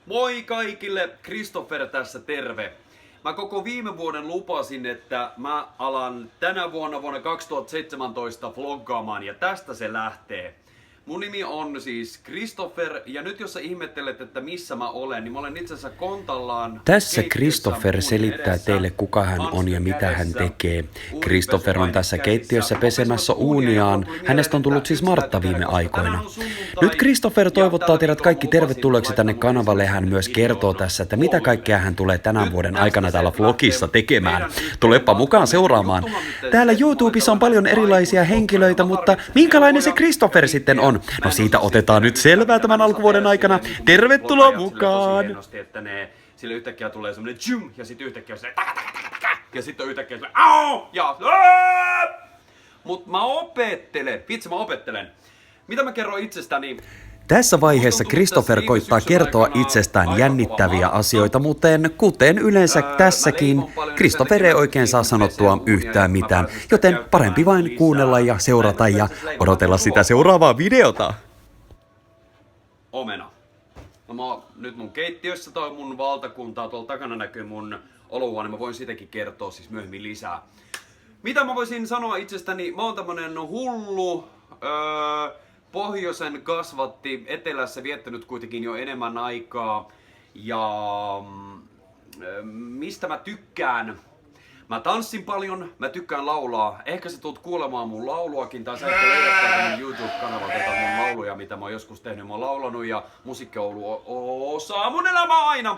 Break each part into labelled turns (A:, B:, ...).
A: Moi kaikille, Christopher tässä terve. Mä koko viime vuoden lupasin, että mä alan tänä vuonna 2017 vloggaamaan ja tästä se lähtee. Mun nimi on siis Christopher ja nyt jos sä ihmettelet, että missä mä olen, niin mä olen itse asiassa kontallaan.
B: Tässä Christopher selittää teille kuka hän on ja mitä hän tekee. Christopher on tässä keittiössä pesemässä uuniaan. Hänestä on tullut siis Martta viime aikoina. Nyt Christopher toivottaa teidät kaikki tervetulleeksi tänne kanavalle. Hän myös kertoo tässä, että mitä kaikkea hän tulee tänä vuoden aikana täällä vlogissa tekemään. Tulepa mukaan seuraamaan. Täällä YouTubessa on paljon erilaisia henkilöitä, mutta minkälainen se Christopher sitten on? No siitä otetaan nyt selvää tämän alkuvuoden aikana. Tervetuloa mukaan!
A: Hienosti, että sille yhtäkkiä tulee semmonen jym, ja sitten yhtäkkiä on se ja sitten on yhtäkkiä se au ja mut mä opettelen. Mitä mä kerron itsestäni?
B: Tässä vaiheessa Christopher koittaa kertoa itsestään jännittäviä asioita, mutta kuten yleensä tässäkin, Christopher ei oikein saa sanottua yhtään mitään, joten parempi vain kuunnella ja seurata ja odotella sitä seuraavaa videota.
A: Omena. No mä oon nyt mun keittiössä, toi mun valtakuntaa, tuolla takana näkyy mun olohuone, mä voin sitäkin kertoa siis myöhemmin lisää. Mitä mä voisin sanoa itsestäni? Mä oon tämmönen hullu, pohjoisen kasvatti, etelässä viettänyt kuitenkin jo enemmän aikaa. Ja mistä mä tykkään? Mä tanssin paljon, mä tykkään laulaa. Ehkä sä tulet kuulemaan mun lauluakin, tai sä ehkä löydät täältä mun YouTube-kanavalta mun lauluja, mitä mä oon joskus tehnyt. Mä oon laulanut ja musiikki on ollut osa mun elämää aina.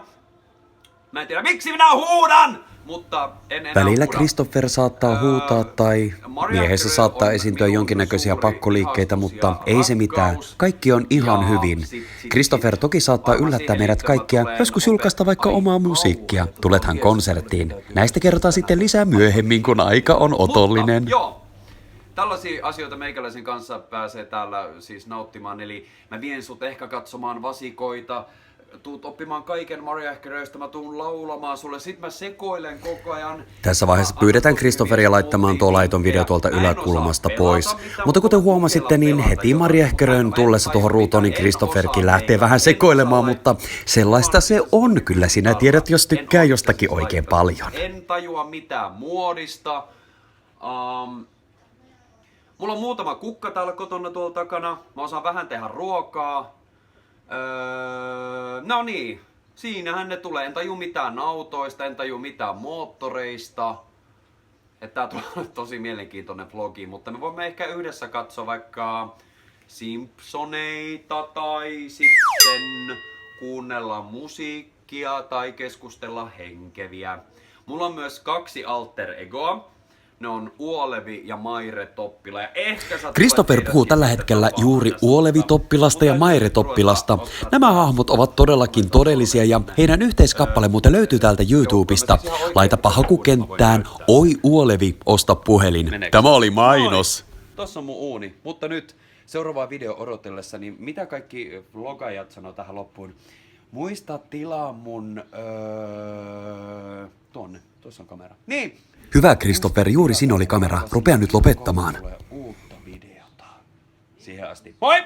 A: Mä en tiedä miksi minä huudan! Mutta en enää
B: Välillä
A: huuda.
B: Christopher saattaa huutaa tai miehessä saattaa esiintyä jonkinnäköisiä pakkoliikkeitä, mutta ei se mitään. Kaikki on ihan hyvin. Christopher toki saattaa yllättää meidät kaikkia, joskus julkaista vaikka omaa musiikkia. Tulethan konserttiin. Näistä kerrotaan sitten lisää myöhemmin, kun aika on otollinen.
A: Mutta, joo. Tällaisia asioita meikäläisen kanssa pääsee täällä siis nauttimaan, eli mä vien sut ehkä katsomaan vasikoita, tuut oppimaan kaiken Mariah Careystä, mä tuun laulamaan sulle, sit mä sekoilen koko ajan.
B: Tässä vaiheessa pyydetään Christopheria laittamaan tuo laiton video tuolta yläkulmasta pois. Mutta kuten huomasitte, niin heti Mariah Careyn tullessa tuohon ruutuun, niin Christopherkin lähtee vähän sekoilemaan, mutta sellaista se on. Kyllä sinä tiedät, jos tykkää jostakin oikein paljon.
A: En tajua mitään muodista. Mulla on muutama kukka täällä kotona tuolla takana. Mä osaan vähän tehdä ruokaa. No niin, siinähän ne tulee. En taju mitään autoista, en taju mitään moottoreista. Että tää tulee tosi mielenkiintoinen vlogi, mutta me voimme ehkä yhdessä katsoa vaikka Simpsoneita tai sitten kuunnella musiikkia tai keskustella henkeviä. Mulla on myös 2 alter egoa. Ne on Uolevi ja Maire Toppila. Ja ehkä
B: Christopher puhuu tällä hetkellä juuri Uolevi Toppilasta ja Maire Toppilasta. Nämä hahmot ovat todellakin todellisia ja heidän yhteiskappale muuten löytyy täältä YouTubesta. Laitapa hakukenttään Oi Uolevi, osta puhelin. Tämä oli mainos.
A: Tossa on mun uuni, mutta nyt seuraavaa video odotellessa, niin mitä kaikki vlogajat sanoo tähän loppuun? Muista tilaa mun tuonne, tuossa on kamera. Niin!
B: Hyvä Christopher, juuri siinä oli kamera. Rupea nyt lopettamaan.
A: Tulee uutta videota. Siihen asti. Moi!